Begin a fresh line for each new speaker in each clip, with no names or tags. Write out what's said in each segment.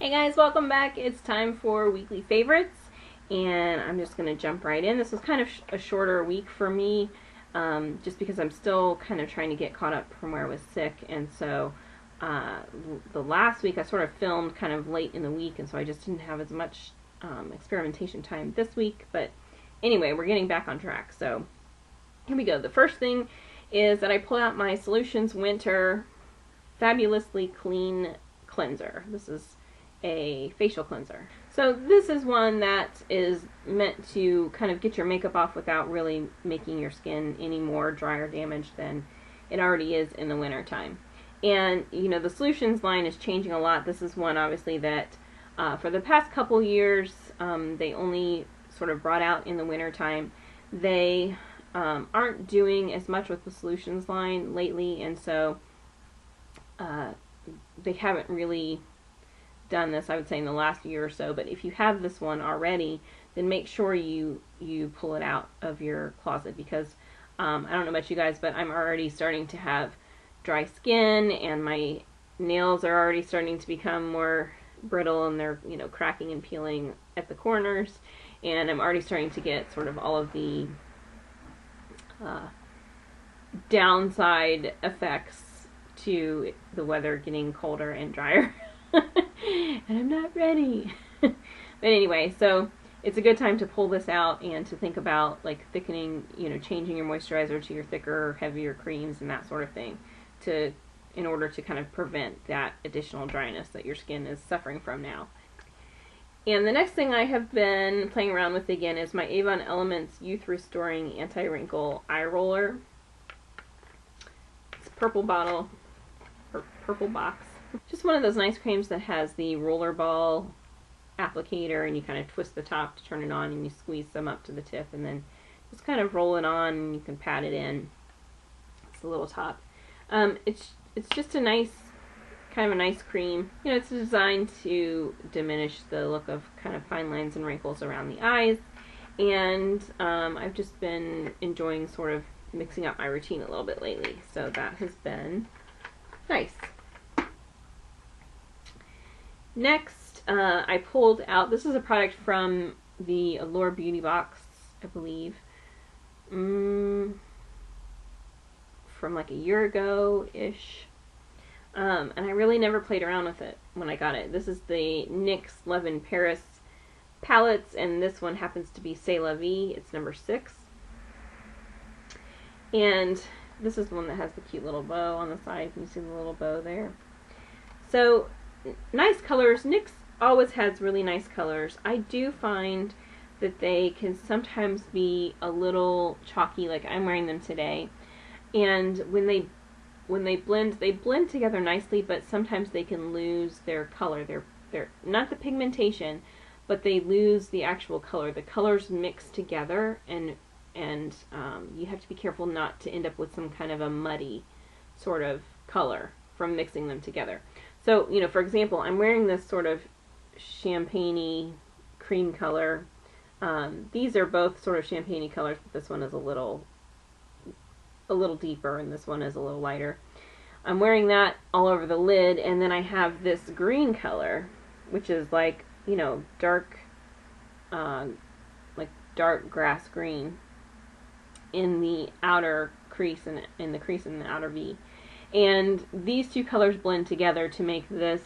Hey guys, welcome back. It's time for weekly favorites, and I'm just going to jump right in. This was kind of a shorter week for me, just because I'm still kind of trying to get caught up from where I was sick, and so the last week I sort of filmed kind of late in the week, and so I just didn't have as much experimentation time this week, but anyway, we're getting back on track, so here we go. The first thing is that I pull out my Solutions Winter Fabulously Clean Cleanser. This is a facial cleanser. So this is one that is meant to kind of get your makeup off without really making your skin any more dry or damaged than it already is in the winter time. And you know, the Solutions line is changing a lot. This is one obviously that for the past couple years they only sort of brought out in the winter time. They aren't doing as much with the Solutions line lately, and so they haven't really done this, I would say, in the last year or so. But if you have this one already, then make sure you pull it out of your closet, because I don't know about you guys, but I'm already starting to have dry skin, and my nails are already starting to become more brittle, and they're, you know, cracking and peeling at the corners, and I'm already starting to get sort of all of the downside effects to the weather getting colder and drier. And I'm not ready. But anyway, so it's a good time to pull this out and to think about like thickening, you know, changing your moisturizer to your thicker, heavier creams and that sort of thing, in order to kind of prevent that additional dryness that your skin is suffering from now. And the next thing I have been playing around with again is my Avon Elements Youth Restoring Anti-Wrinkle Eye Roller. It's a purple bottle, or purple box. Just one of those nice creams that has the roller ball applicator, and you kind of twist the top to turn it on, and you squeeze some up to the tip, and then just kind of roll it on, and you can pat it in. It's the little top. It's just a nice, kind of a nice cream. You know, it's designed to diminish the look of kind of fine lines and wrinkles around the eyes, and I've just been enjoying sort of mixing up my routine a little bit lately, so that has been nice. Next, I pulled out, this is a product from the Allure Beauty Box, I believe, from like a year ago-ish, and I really never played around with it when I got it. This is the NYX Love in Paris palettes, and this one happens to be C'est La Vie. It's number 6. And this is the one that has the cute little bow on the side. Can you see the little bow there? So, nice colors. NYX always has really nice colors. I do find that they can sometimes be a little chalky, like I'm wearing them today. And when they blend together nicely, but sometimes they can lose their color. They're not the pigmentation, but they lose the actual color. The colors mix together, and you have to be careful not to end up with some kind of a muddy sort of color from mixing them together. So, you know, for example, I'm wearing this sort of champagne-y cream color. These are both sort of champagne-y colors, but this one is a little deeper, and this one is a little lighter. I'm wearing that all over the lid, and then I have this green color, which is like, you know, dark grass green in the outer crease, and in the crease in the outer V. And these two colors blend together to make this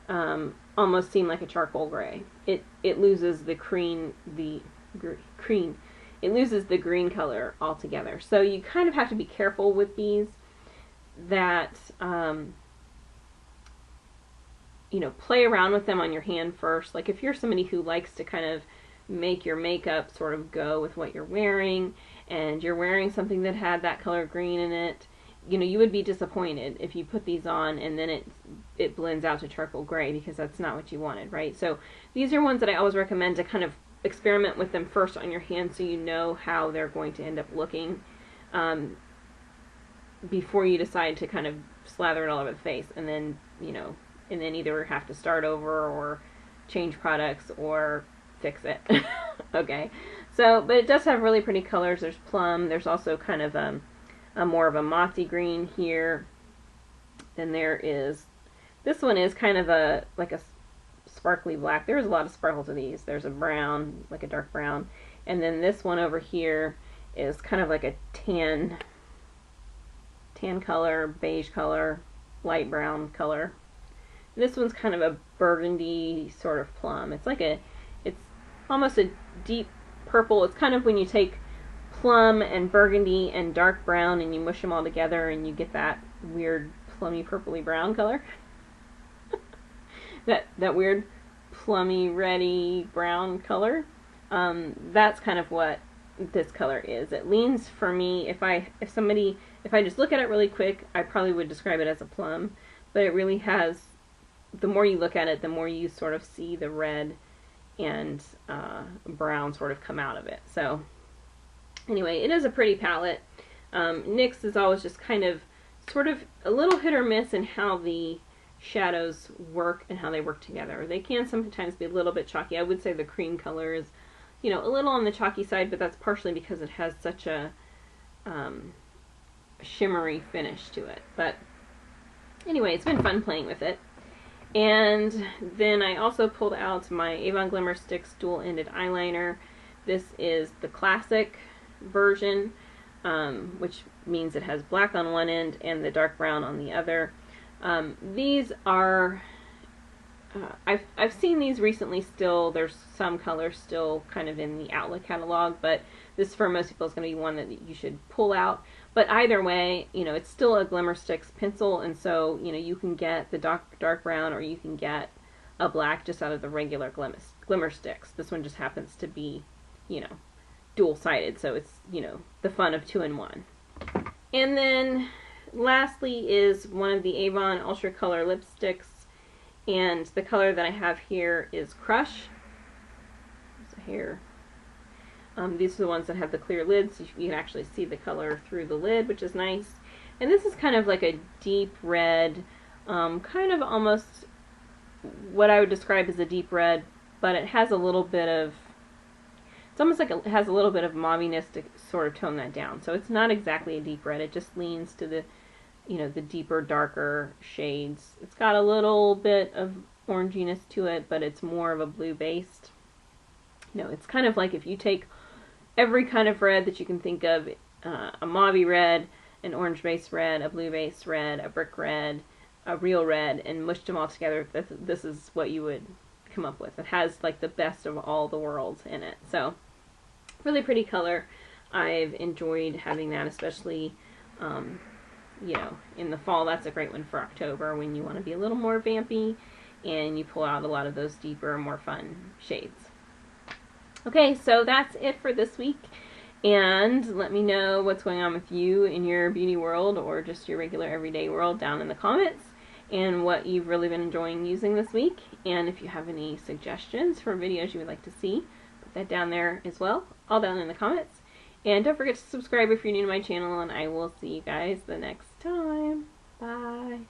almost seem like a charcoal gray. It loses the it loses the green color altogether. So you kind of have to be careful with these, that you know, play around with them on your hand first. Like if you're somebody who likes to kind of make your makeup sort of go with what you're wearing, and you're wearing something that had that color green in it, you know, you would be disappointed if you put these on and then it blends out to charcoal gray, because that's not what you wanted, right? So these are ones that I always recommend to kind of experiment with them first on your hand, so you know how they're going to end up looking before you decide to kind of slather it all over the face, and then, you know, and then either have to start over or change products or fix it. Okay, so, but it does have really pretty colors. There's plum, there's also kind of a more of a mossy green here. Then there is, this one is kind of a, like a sparkly black. There's a lot of sparkle to these. There's a brown, like a dark brown, and then this one over here is kind of like a tan color, beige color, light brown color. This one's kind of a burgundy sort of plum. It's almost a deep purple. It's kind of when you take plum and burgundy and dark brown and you mush them all together and you get that weird plummy purpley brown color. that weird plummy reddy brown color. That's kind of what this color is. It leans, for me, if I just look at it really quick, I probably would describe it as a plum, but it really has, the more you look at it, the more you sort of see the red and brown sort of come out of it. So anyway, it is a pretty palette. NYX is always just kind of sort of a little hit or miss in how the shadows work and how they work together. They can sometimes be a little bit chalky. I would say the cream color is, you know, a little on the chalky side, but that's partially because it has such a shimmery finish to it. But anyway, it's been fun playing with it. And then I also pulled out my Avon Glimmer Sticks dual-ended eyeliner. This is the classic version, which means it has black on one end and the dark brown on the other. These are, I've seen these recently still. There's some colors still kind of in the Outlet catalog, but this for most people is going to be one that you should pull out. But either way, you know, it's still a Glimmer Sticks pencil, and so, you know, you can get the dark brown or you can get a black just out of the regular Glimmer Sticks. This one just happens to be, you know, dual-sided, so it's, you know, the fun of 2-in-1. And then lastly is one of the Avon Ultra Color lipsticks, and the color that I have here is Crush. So here, these are the ones that have the clear lids, so you can actually see the color through the lid, which is nice. And this is kind of like a deep red, kind of almost what I would describe as a deep red, but it has a little bit of, it's almost like it has a little bit of mauviness to sort of tone that down. So it's not exactly a deep red, it just leans to the, you know, the deeper, darker shades. It's got a little bit of oranginess to it, but it's more of a blue-based. You know, it's kind of like if you take every kind of red that you can think of, a mauve red, an orange-based red, a blue-based red, a brick red, a real red, and mushed them all together, this is what you would come up with. It has like the best of all the worlds in it. So, really pretty color. I've enjoyed having that, especially, you know, in the fall. That's a great one for October when you want to be a little more vampy and you pull out a lot of those deeper, more fun shades. Okay, so that's it for this week, and let me know what's going on with you in your beauty world or just your regular everyday world down in the comments, and what you've really been enjoying using this week. And if you have any suggestions for videos you would like to see, put that down there as well, all down in the comments. And don't forget to subscribe if you're new to my channel, and I will see you guys the next time. Bye!